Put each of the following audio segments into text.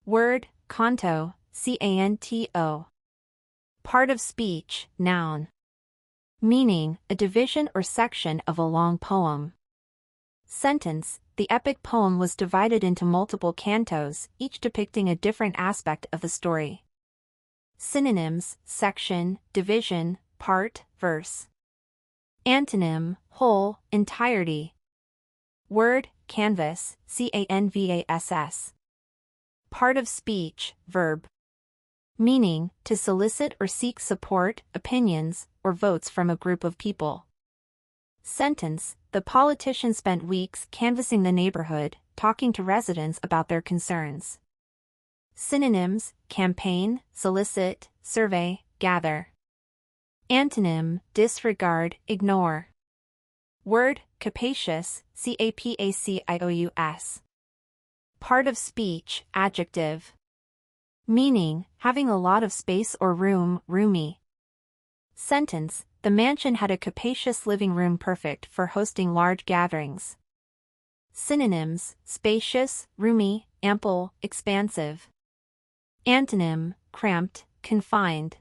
Word, canto, C-A-N-T-O. Part of speech, noun. Meaning, a division or section of a long poem. Sentence, the epic poem was divided into multiple cantos, each depicting a different aspect of the story. Synonyms, section, division, part, verse. Antonym, whole, entirety. Word, canvas, C-A-N-V-A-S-S. Part of speech, verb. Meaning, to solicit or seek support, opinions, or votes from a group of people. Sentence, the politician spent weeks canvassing the neighborhood, talking to residents about their concerns. Synonyms, campaign, solicit, survey, gather. Antonym, disregard, ignore. Word, capacious, C-A-P-A-C-I-O-U-S. Part of speech, adjective. Meaning, having a lot of space or room, roomy. Sentence, the mansion had a capacious living room perfect for hosting large gatherings. Synonyms, spacious, roomy, ample, expansive. Antonym, cramped, confined.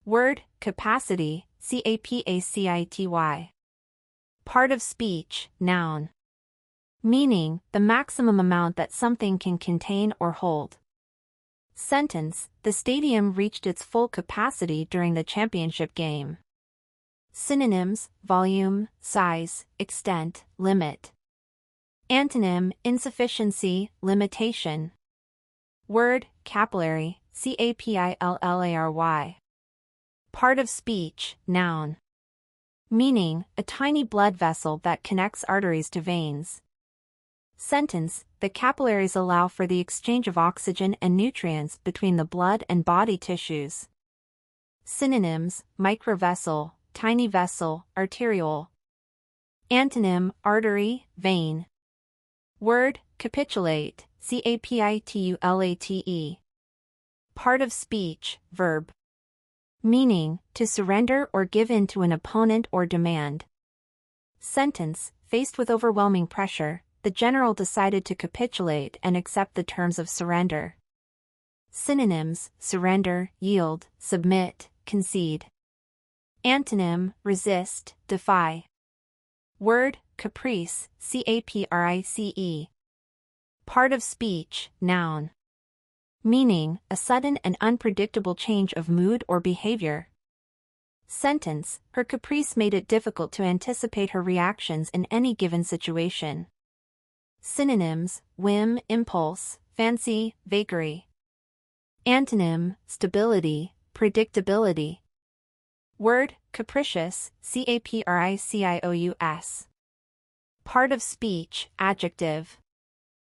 Word, capacity, C-A-P-A-C-I-T-Y. Part of speech, noun. Meaning, the maximum amount that something can contain or hold. Sentence, the stadium reached its full capacity during the championship game. Synonyms, volume, size, extent, limit. Antonym, insufficiency, limitation. Word, capillary, C-A-P-I-L-L-A-R-Y. Part of speech, noun. Meaning, a tiny blood vessel that connects arteries to veins. Sentence, the capillaries allow for the exchange of oxygen and nutrients between the blood and body tissues. Synonyms, microvessel, tiny vessel, arteriole. Antonym, artery, vein. Word, capitulate, C-A-P-I-T-U-L-A-T-E. Part of speech, verb. Meaning, to surrender or give in to an opponent or demand. Sentence, faced with overwhelming pressure, the general decided to capitulate and accept the terms of surrender. Synonyms, surrender, yield, submit, concede. Antonym, resist, defy. Word, caprice, C-A-P-R-I-C-E. Part of speech, noun. Meaning, a sudden and unpredictable change of mood or behavior. Sentence, her caprice made it difficult to anticipate her reactions in any given situation. Synonyms, whim, impulse, fancy, vagary. Antonym, stability, predictability. Word, capricious, C-A-P-R-I-C-I-O-U-S. Part of speech, adjective.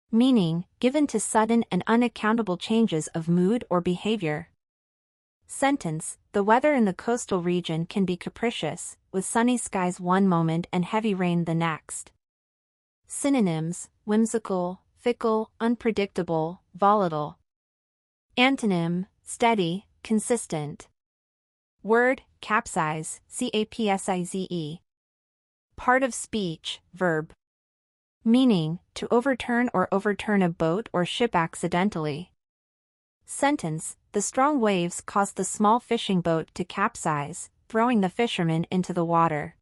Meaning, given to sudden and unaccountable changes of mood or behavior. Sentence, the weather in the coastal region can be capricious, with sunny skies one moment and heavy rain the next. Synonyms, whimsical, fickle, unpredictable, volatile. Antonym, steady, consistent. Word, capsize, C-A-P-S-I-Z-E. Part of speech, verb. Meaning, to overturn or overturn a boat or ship accidentally. Sentence, the strong waves caused the small fishing boat to capsize, throwing the fisherman into the water.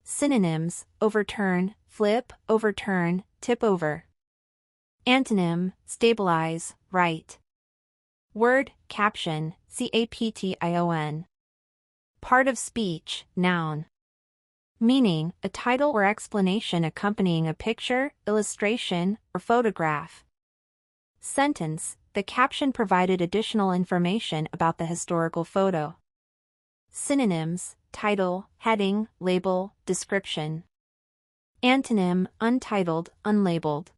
Synonyms, overturn, flip, overturn, tip over. Antonym, stabilize, right. Word, caption, C-A-P-T-I-O-N. Part of speech, noun. Meaning, a title or explanation accompanying a picture, illustration, or photograph. Sentence, the caption provided additional information about the historical photo. Synonyms, title, heading, label, description. Antonym, untitled, unlabeled.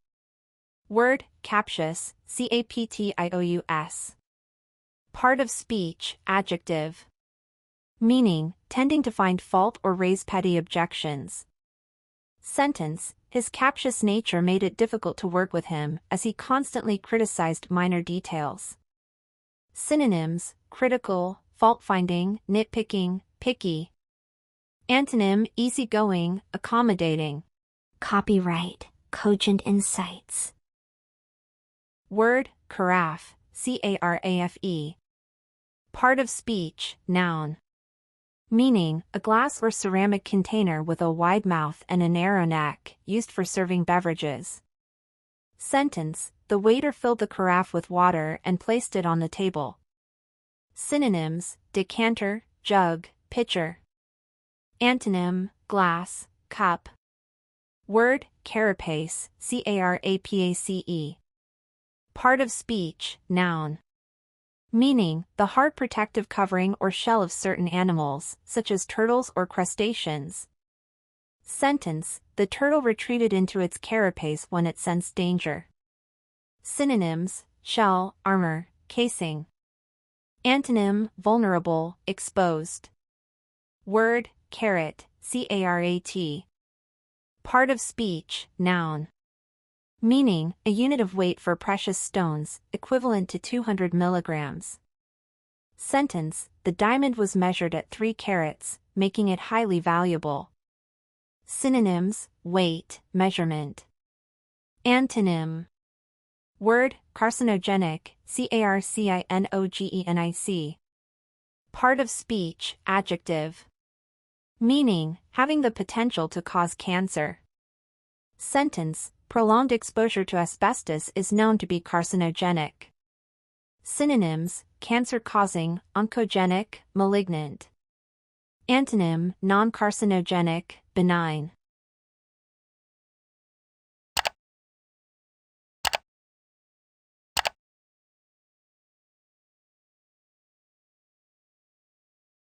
Word, captious, C-A-P-T-I-O-U-S. Part of speech, adjective. Meaning, tending to find fault or raise petty objections. Sentence, his captious nature made it difficult to work with him as he constantly criticized minor details. Synonyms, critical, fault-finding, nitpicking, picky. Antonym, easygoing, accommodating. Copyright, Cogent Insights. Word, carafe, carafe. Part of speech, noun. Meaning, a glass or ceramic container with a wide mouth and a narrow neck, used for serving beverages. Sentence, the waiter filled the carafe with water and placed it on the table. Synonyms, decanter, jug, pitcher. Antonym, glass, cup. Word, carapace, carapace. Part of speech, noun. Meaning, the hard protective covering or shell of certain animals, such as turtles or crustaceans. Sentence, the turtle retreated into its carapace when it sensed danger. Synonyms, shell, armor, casing. Antonym, vulnerable, exposed. Word, carat, carat. Part of speech, noun. Meaning, a unit of weight for precious stones, equivalent to 200 milligrams. Sentence, the diamond was measured at 3 carats, making it highly valuable. Synonyms, weight, measurement. Antonym. Word, carcinogenic, carcinogenic. Part of speech, adjective. Meaning, having the potential to cause cancer. Sentence, prolonged exposure to asbestos is known to be carcinogenic. Synonyms, cancer-causing, oncogenic, malignant. Antonym, non-carcinogenic, benign.